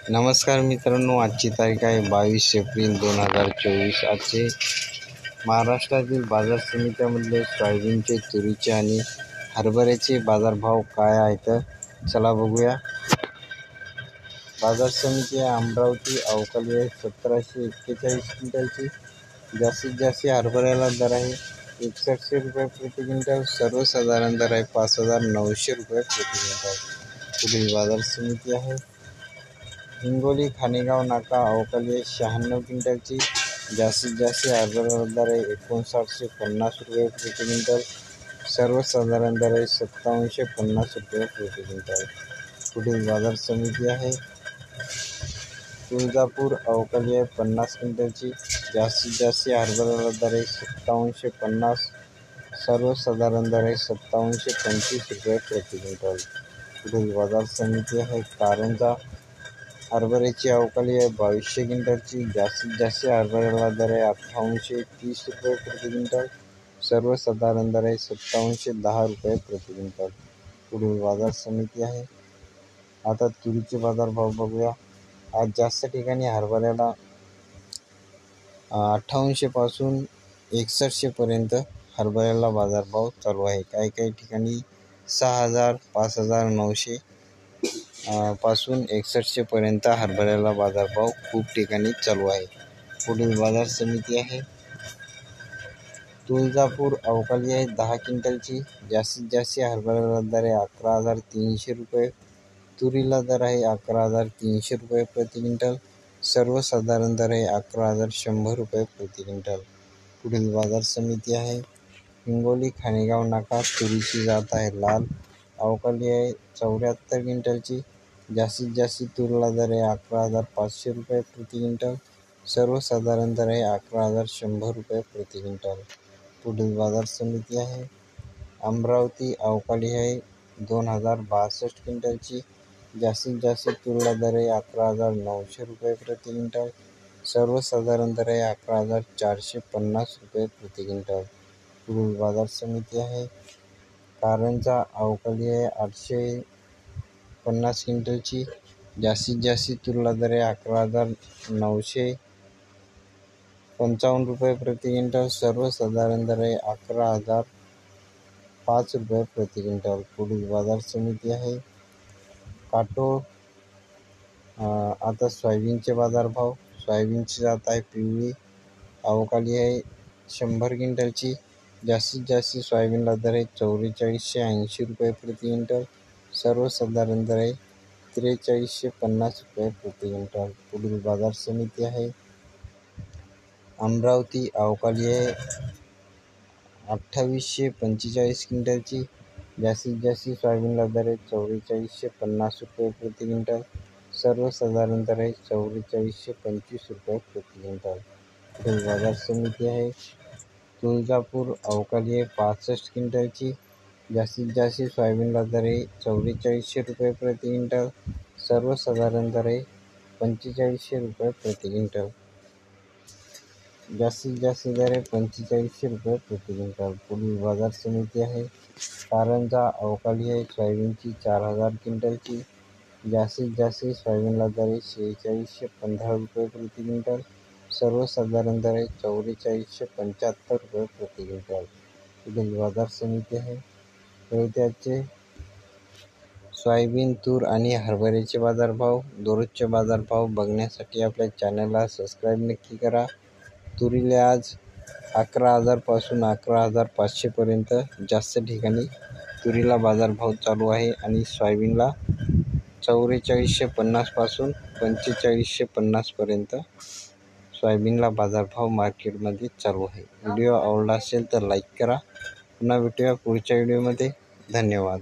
नमस्कार मित्रांनो, आजची तारीख आहे 22 एप्रिल 2024। आजचे महाराष्ट्रातील बाजार समित्यामधले सोयाबीनचे, तुरीचे आणि हरभऱ्याचे बाजारभाव काय आहेत चला बघूया। बाजार समिती अमरावती अवकाली आहे 1741 क्विंटलची। जास्तीत जास्त हरभऱ्याला दर आहे 6100 रुपये प्रति क्विंटल। सर्वसाधारण दर आहे 5900 रुपये प्रति क्विंटल। पुढील बाजार समिती आहे हिंगोली खानेगाव नाका अवकाली 96 क्विंटलची। जास्तीत जास्त हरभऱ्याला दर आहे 5950 रुपये प्रति क्विंटल। सर्वसाधारण दर आहे 5750 रुपये प्रति क्विंटल। पुढील बाजार समिती आहे तुळजापूर अवकाली आहे 50 क्विंटलची। जास्तीत जास्त हरभऱ्याला दर आहे 5750। सर्वसाधारण दर आहे 5725 रुपये प्रति क्विंटल। पुढील बाजार समिती आहे कारंजा हरभऱ्याची अवकाली आहे 2200 क्विंटलची। जास्तीत जास्त हरभऱ्याला दर आहे 5830 रुपये प्रति क्विंटल। सर्वसाधारण दर आहे 5710 रुपये प्रति क्विंटल। पुढील बाजार समिती आहे आता तुरीचे बाजारभाव बघूया। आज जास्त ठिकाणी हरभऱ्याला 5800 पासून 6100 पर्यंत हरभऱ्याला बाजारभाव चालू आहे। काही ठिकाणी 6000 5900 पासून 6100 पर्यंत हरभऱ्याला बाजारभाव खूप ठिकाणी चालू आहे। पुढील बाजार समिती आहे तुळजापूर अवकाली आहे 10 क्विंटलची। जास्तीत जास्त हरभऱ्याला दर आहे 11300 रुपये। तुरीला दर आहे 11300 रुपये प्रति क्विंटल। सर्वसाधारण दर आहे 11100 रुपये प्रति क्विंटल। पुढील बाजार समिती आहे हिंगोली खानेगाव नाका तुरीची जात आहे लाल अवकाली आहे 74 क्विंटलची। जास्तीत जास्त तुरीला दर आहे 11500 रुपये प्रति क्विंटल। सर्वसाधारण दर आहे 11100 रुपये प्रति क्विंटल। पुढील बाजार समिती आहे अमरावती अवकाली आहे 2062 क्विंटलची। जास्तीत जास्त तुरीला दर आहे 11900 रुपये प्रति क्विंटल। सर्वसाधारण दर आहे 11450 रुपये प्रति क्विंटल। पुढील बाजार समिती आहे कारंजा अवकाली आहे 850 क्विंटलची। जास्तीत जास्त तुरीला दर आहे 11955 रुपये प्रति क्विंटल। सर्वसाधारण दर आहे 11005 रुपये प्रति क्विंटल। पुढील बाजार समिती आहे काटोल आता सोयाबीनचे बाजारभाव। सोयाबीनची जात आहे पिवळी अवकाली आहे 100 क्विंटलची। जास्तीत जास्त सोयाबीनला दर आहे 4480 रुपये प्रति क्विंटल। सर्वसाधारण दर आहे 4350 रुपये प्रति क्विंटल। पुढील बाजार समिती आहे अमरावती अवकाली आहे 2845 क्विंटलची। जास्तीत जास्त सोयाबीनला दर आहे 4450 रुपये प्रति क्विंटल। सर्वसाधारण दर आहे 4425 रुपये प्रति क्विंटल। पुढील बाजार समिती आहे तुळजापूर अवकाली आहे 65 क्विंटलची। जास्तीत जास्त सोयाबीनला दर आहे 4400 रुपये प्रति क्विंटल। सर्वसाधारण दर आहे 4500 रुपये प्रति क्विंटल। जास्तीत जास्त दर आहे 4500 रुपये प्रति क्विंटल। पुढील बाजार समिती आहे कारंजा अवकाली आहे सोयाबीनची 4000 क्विंटलची। जास्तीत जास्त सोयाबीनला दर आहे 4615 रुपये प्रति क्विंटल। सर्वसाधारण दर आहे 4475 रुपये प्रति क्विंटल। पुढील बाजार समिती आहे रोहित्याचे सोयाबीन, तूर आणि हरभऱ्याचे बाजारभाव। दररोजचे बाजारभाव बघण्यासाठी आपल्या चॅनलला सबस्क्राईब नक्की करा। तुरीला आज 11000 पासून 11500 पर्यंत जास्त ठिकाणी तुरीला बाजारभाव चालू आहे आणि सोयाबीनला 4450 पासून 4550 पर्यंत सोयाबीनला बाजारभाव मार्केटमध्ये चालू आहे। व्हिडिओ आवडला असेल तर लाईक करा। पुन्हा भेटूया पुढच्या व्हिडिओमध्ये। धन्यवाद।